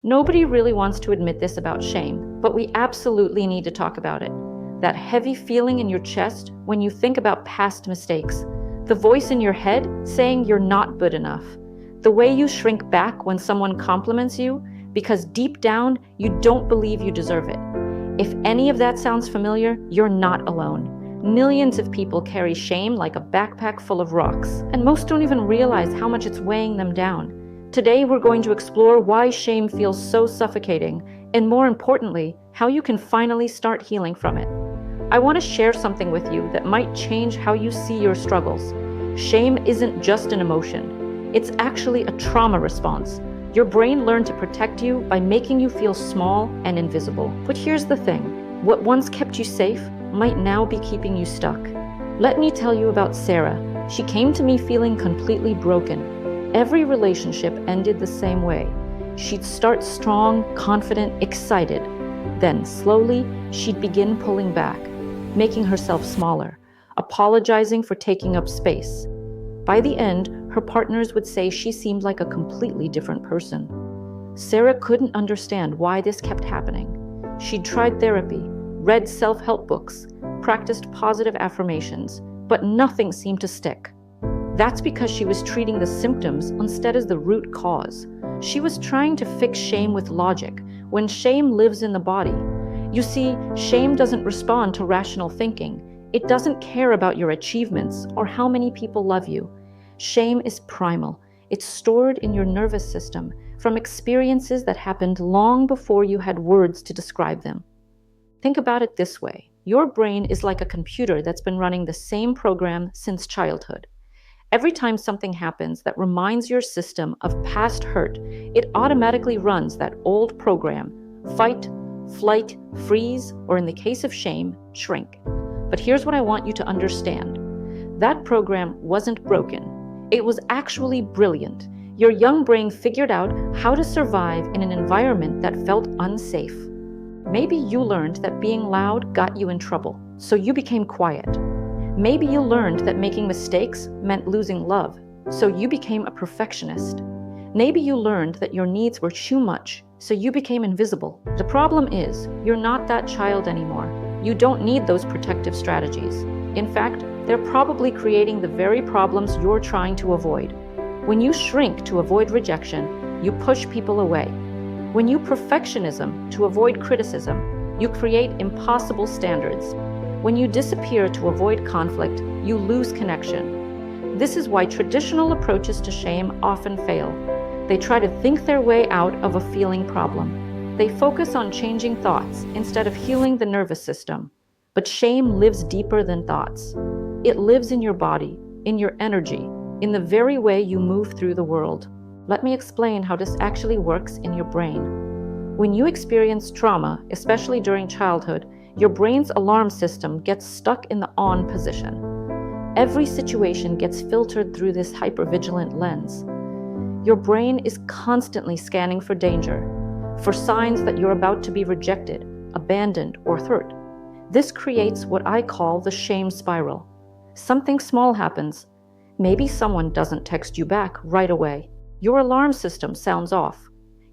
Nobody really wants to admit this about shame, but we absolutely need to talk about it. That heavy feeling in your chest when you think about past mistakes. The voice in your head saying you're not good enough. The way you shrink back when someone compliments you because deep down you don't believe you deserve it. If any of that sounds familiar, you're not alone. Millions of people carry shame like a backpack full of rocks, and most don't even realize how much it's weighing them down. Today, we're going to explore why shame feels so suffocating, and more importantly, how you can finally start healing from it. I want to share something with you that might change how you see your struggles. Shame isn't just an emotion. It's actually a trauma response. Your brain learned to protect you by making you feel small and invisible. But here's the thing. What once kept you safe might now be keeping you stuck. Let me tell you about Sarah. She came to me feeling completely broken. Every relationship ended the same way. She'd start strong, confident, excited. Then, slowly, she'd begin pulling back, making herself smaller, apologizing for taking up space. By the end, her partners would say she seemed like a completely different person. Sarah couldn't understand why this kept happening. She'd tried therapy, read self-help books, practiced positive affirmations, but nothing seemed to stick. That's because she was treating the symptoms instead of the root cause. She was trying to fix shame with logic, when shame lives in the body. You see, shame doesn't respond to rational thinking. It doesn't care about your achievements or how many people love you. Shame is primal. It's stored in your nervous system from experiences that happened long before you had words to describe them. Think about it this way. Your brain is like a computer that's been running the same program since childhood. Every time something happens that reminds your system of past hurt, it automatically runs that old program: fight, flight, freeze, or in the case of shame, shrink. But here's what I want you to understand. That program wasn't broken. It was actually brilliant. Your young brain figured out how to survive in an environment that felt unsafe. Maybe you learned that being loud got you in trouble, so you became quiet. Maybe you learned that making mistakes meant losing love, so you became a perfectionist. Maybe you learned that your needs were too much, so you became invisible. The problem is, you're not that child anymore. You don't need those protective strategies. In fact, they're probably creating the very problems you're trying to avoid. When you shrink to avoid rejection, you push people away. When you perfectionism to avoid criticism, you create impossible standards. When you disappear to avoid conflict, you lose connection. This is why traditional approaches to shame often fail. They try to think their way out of a feeling problem. They focus on changing thoughts instead of healing the nervous system. But shame lives deeper than thoughts. It lives in your body, in your energy, in the very way you move through the world. Let me explain how this actually works in your brain. When you experience trauma, especially during childhood, your brain's alarm system gets stuck in the on position. Every situation gets filtered through this hypervigilant lens. Your brain is constantly scanning for danger, for signs that you're about to be rejected, abandoned, or hurt. This creates what I call the shame spiral. Something small happens. Maybe someone doesn't text you back right away. Your alarm system sounds off.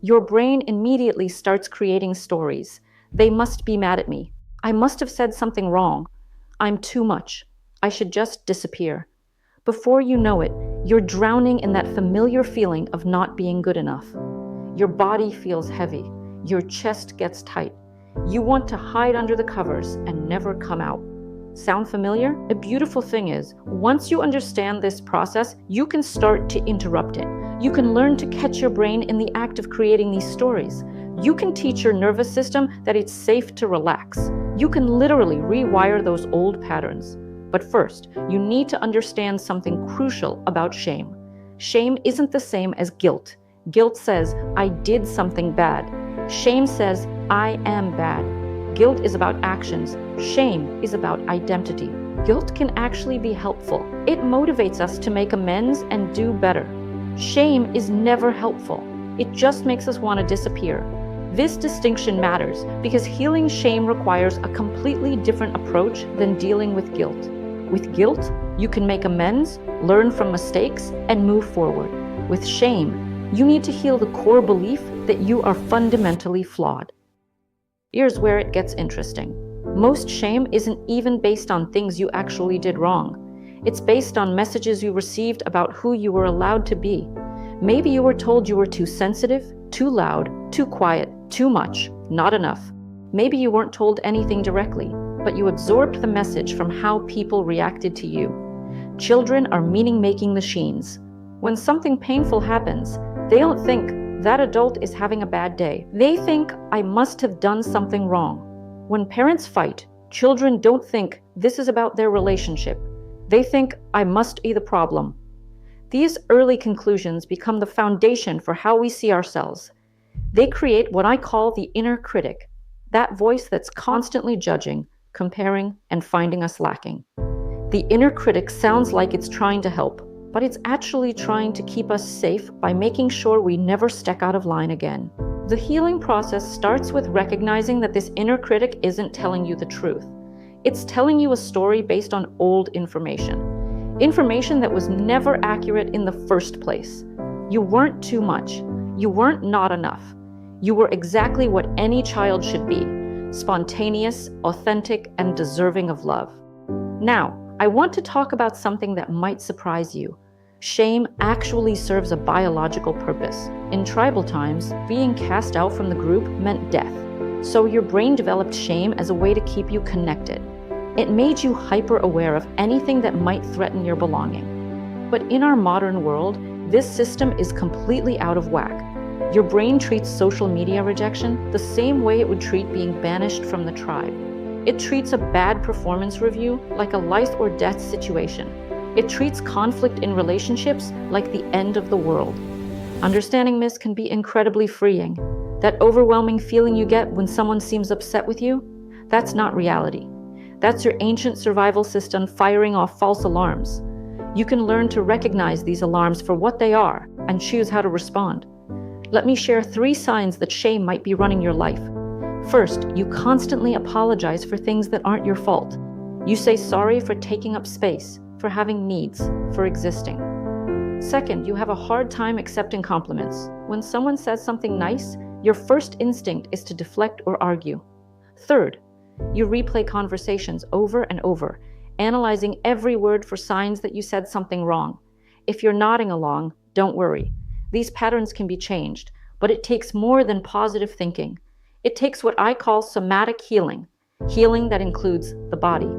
Your brain immediately starts creating stories. They must be mad at me. I must have said something wrong. I'm too much. I should just disappear. Before you know it, you're drowning in that familiar feeling of not being good enough. Your body feels heavy. Your chest gets tight. You want to hide under the covers and never come out. Sound familiar? A beautiful thing is, once you understand this process, you can start to interrupt it. You can learn to catch your brain in the act of creating these stories. You can teach your nervous system that it's safe to relax. You can literally rewire those old patterns. But first, you need to understand something crucial about shame. Shame isn't the same as guilt. Guilt says, I did something bad. Shame says, I am bad. Guilt is about actions. Shame is about identity. Guilt can actually be helpful. It motivates us to make amends and do better. Shame is never helpful. It just makes us want to disappear. This distinction matters because healing shame requires a completely different approach than dealing with guilt. With guilt, you can make amends, learn from mistakes, and move forward. With shame, You need to heal the core belief that you are fundamentally flawed. Here's where it gets interesting. Most shame isn't even based on things you actually did wrong. It's based on messages you received about who you were allowed to be. Maybe you were told you were too sensitive, too loud, too quiet, too much, not enough. Maybe you weren't told anything directly, but you absorbed the message from how people reacted to you. Children are meaning-making machines. When something painful happens, they don't think, that adult is having a bad day. They think, I must have done something wrong. When parents fight, children don't think, this is about their relationship. They think, I must be the problem. These early conclusions become the foundation for how we see ourselves. They create what I call the inner critic, that voice that's constantly judging, comparing, and finding us lacking. The inner critic sounds like it's trying to help, but it's actually trying to keep us safe by making sure we never step out of line again. The healing process starts with recognizing that this inner critic isn't telling you the truth. It's telling you a story based on old information. Information that was never accurate in the first place. You weren't too much. You weren't not enough. You were exactly what any child should be: spontaneous, authentic, and deserving of love. Now, I want to talk about something that might surprise you. Shame actually serves a biological purpose. In tribal times, being cast out from the group meant death. So your brain developed shame as a way to keep you connected. It made you hyper-aware of anything that might threaten your belonging. But in our modern world, this system is completely out of whack. Your brain treats social media rejection the same way it would treat being banished from the tribe. It treats a bad performance review like a life or death situation. It treats conflict in relationships like the end of the world. Understanding this can be incredibly freeing. That overwhelming feeling you get when someone seems upset with you, that's not reality. That's your ancient survival system firing off false alarms. You can learn to recognize these alarms for what they are and choose how to respond. Let me share 3 signs that shame might be running your life. First, you constantly apologize for things that aren't your fault. You say sorry for taking up space, for having needs, for existing. Second, you have a hard time accepting compliments. When someone says something nice, your first instinct is to deflect or argue. Third, you replay conversations over and over, analyzing every word for signs that you said something wrong. If you're nodding along, don't worry. These patterns can be changed, but it takes more than positive thinking. It takes what I call somatic healing, healing that includes the body.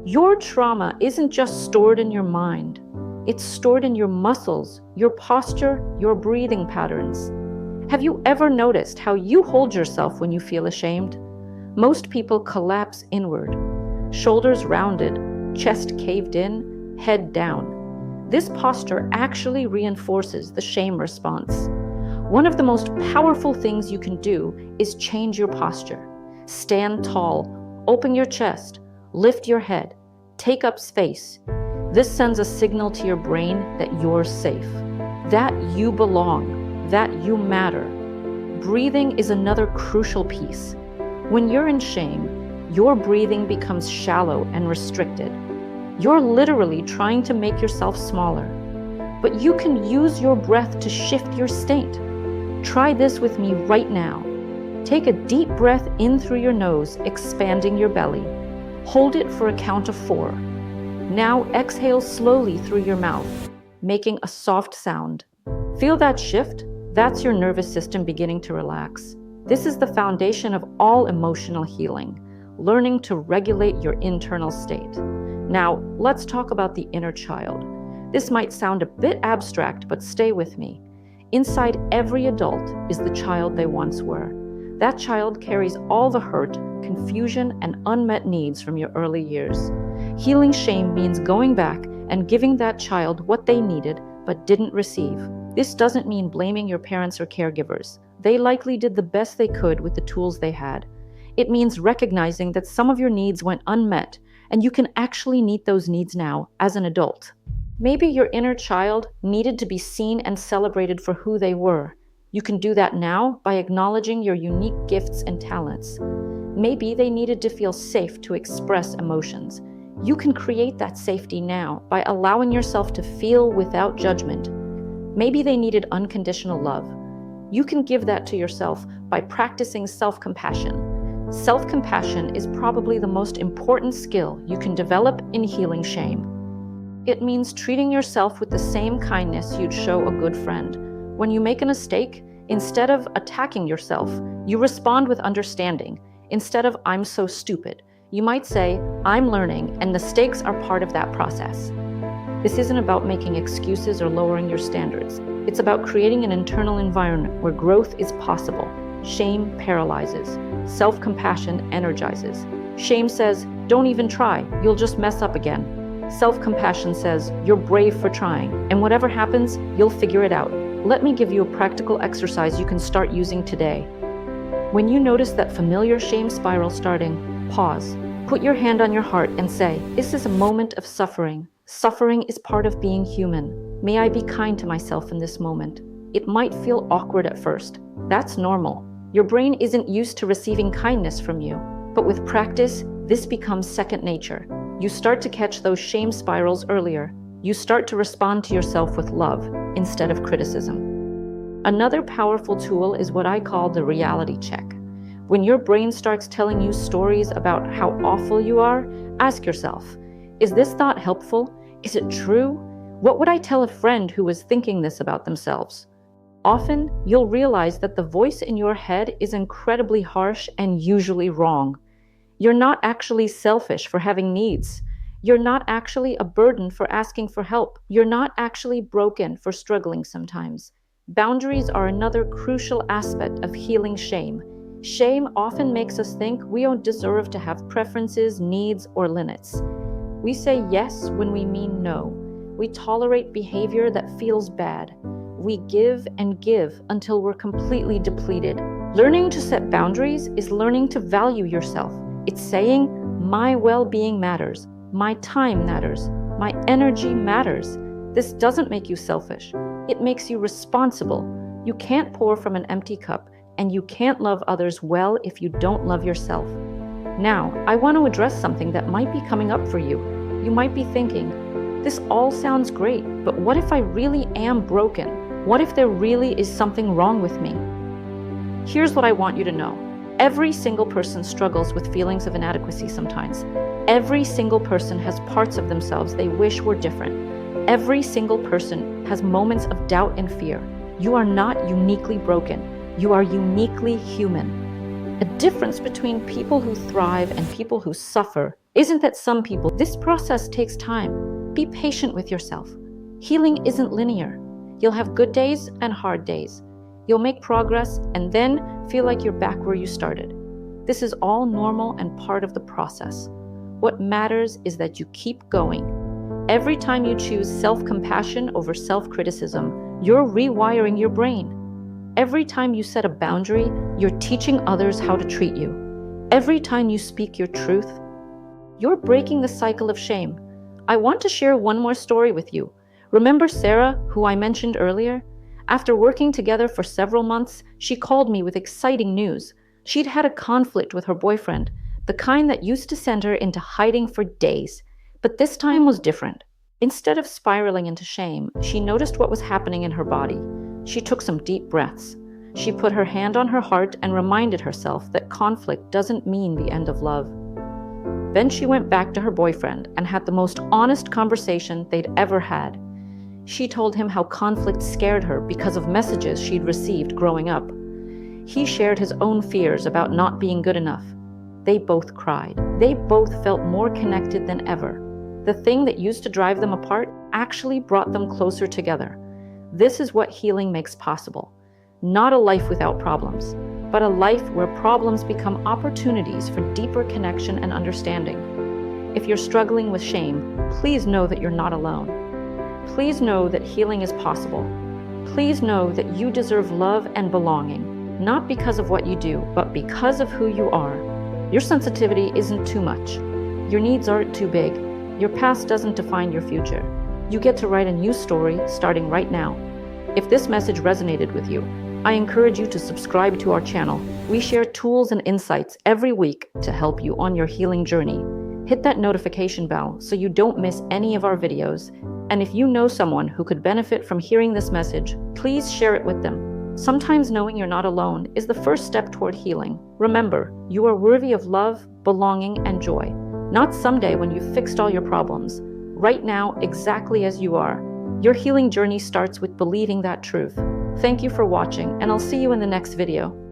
Your trauma isn't just stored in your mind. It's stored in your muscles, your posture, your breathing patterns. Have you ever noticed how you hold yourself when you feel ashamed? Most people collapse inward, shoulders rounded, chest caved in, head down. This posture actually reinforces the shame response. One of the most powerful things you can do is change your posture. Stand tall, open your chest, lift your head, take up space. This sends a signal to your brain that you're safe, that you belong, that you matter. Breathing is another crucial piece. When you're in shame, your breathing becomes shallow and restricted. You're literally trying to make yourself smaller. But you can use your breath to shift your state. Try this with me right now. Take a deep breath in through your nose, expanding your belly. Hold it for a count of 4. Now exhale slowly through your mouth, making a soft sound. Feel that shift? That's your nervous system beginning to relax. This is the foundation of all emotional healing, learning to regulate your internal state. Now, let's talk about the inner child. This might sound a bit abstract, but stay with me. Inside every adult is the child they once were. That child carries all the hurt, confusion, and unmet needs from your early years. Healing shame means going back and giving that child what they needed but didn't receive. This doesn't mean blaming your parents or caregivers. They likely did the best they could with the tools they had. It means recognizing that some of your needs went unmet, and you can actually meet those needs now as an adult. Maybe your inner child needed to be seen and celebrated for who they were. You can do that now by acknowledging your unique gifts and talents. Maybe they needed to feel safe to express emotions. You can create that safety now by allowing yourself to feel without judgment. Maybe they needed unconditional love. You can give that to yourself by practicing self-compassion. Self-compassion is probably the most important skill you can develop in healing shame. It means treating yourself with the same kindness you'd show a good friend. When you make a mistake, instead of attacking yourself, you respond with understanding. Instead of, "I'm so stupid," you might say, "I'm learning, and mistakes are part of that process." This isn't about making excuses or lowering your standards. It's about creating an internal environment where growth is possible. Shame paralyzes. Self-compassion energizes. Shame says, "Don't even try, you'll just mess up again." Self-compassion says, "You're brave for trying, and whatever happens, you'll figure it out." Let me give you a practical exercise you can start using today. When you notice that familiar shame spiral starting, pause. Put your hand on your heart and say, "This is a moment of suffering. Suffering is part of being human. May I be kind to myself in this moment." It might feel awkward at first. That's normal. Your brain isn't used to receiving kindness from you. But with practice, this becomes second nature. You start to catch those shame spirals earlier. You start to respond to yourself with love instead of criticism. Another powerful tool is what I call the reality check. When your brain starts telling you stories about how awful you are, ask yourself, is this thought helpful? Is it true? What would I tell a friend who was thinking this about themselves? Often, you'll realize that the voice in your head is incredibly harsh and usually wrong. You're not actually selfish for having needs. You're not actually a burden for asking for help. You're not actually broken for struggling sometimes. Boundaries are another crucial aspect of healing shame. Shame often makes us think we don't deserve to have preferences, needs, or limits. We say yes when we mean no. We tolerate behavior that feels bad. We give and give until we're completely depleted. Learning to set boundaries is learning to value yourself. It's saying, "My well-being matters. My time matters. My energy matters." This doesn't make you selfish. It makes you responsible. You can't pour from an empty cup, and you can't love others well if you don't love yourself. Now, I want to address something that might be coming up for you. You might be thinking, this all sounds great, but what if I really am broken? What if there really is something wrong with me? Here's what I want you to know. Every single person struggles with feelings of inadequacy sometimes. Every single person has parts of themselves they wish were different. Every single person has moments of doubt and fear. You are not uniquely broken. You are uniquely human. A difference between people who thrive and people who suffer isn't that this process takes time. Be patient with yourself. Healing isn't linear. You'll have good days and hard days. You'll make progress and then feel like you're back where you started. This is all normal and part of the process. What matters is that you keep going. Every time you choose self-compassion over self-criticism, you're rewiring your brain. Every time you set a boundary, you're teaching others how to treat you. Every time you speak your truth, you're breaking the cycle of shame. I want to share one more story with you. Remember Sarah, who I mentioned earlier? After working together for several months, she called me with exciting news. She'd had a conflict with her boyfriend, the kind that used to send her into hiding for days. But this time was different. Instead of spiraling into shame, she noticed what was happening in her body. She took some deep breaths. She put her hand on her heart and reminded herself that conflict doesn't mean the end of love. Then she went back to her boyfriend and had the most honest conversation they'd ever had. She told him how conflict scared her because of messages she'd received growing up. He shared his own fears about not being good enough. They both cried. They both felt more connected than ever. The thing that used to drive them apart actually brought them closer together. This is what healing makes possible. Not a life without problems, but a life where problems become opportunities for deeper connection and understanding. If you're struggling with shame, please know that you're not alone. Please know that healing is possible. Please know that you deserve love and belonging, not because of what you do, but because of who you are. Your sensitivity isn't too much. Your needs aren't too big. Your past doesn't define your future. You get to write a new story starting right now. If this message resonated with you, I encourage you to subscribe to our channel. We share tools and insights every week to help you on your healing journey. Hit that notification bell so you don't miss any of our videos. And if you know someone who could benefit from hearing this message, please share it with them. Sometimes knowing you're not alone is the first step toward healing. Remember, you are worthy of love, belonging, and joy. Not someday when you've fixed all your problems. Right now, exactly as you are. Your healing journey starts with believing that truth. Thank you for watching, and I'll see you in the next video.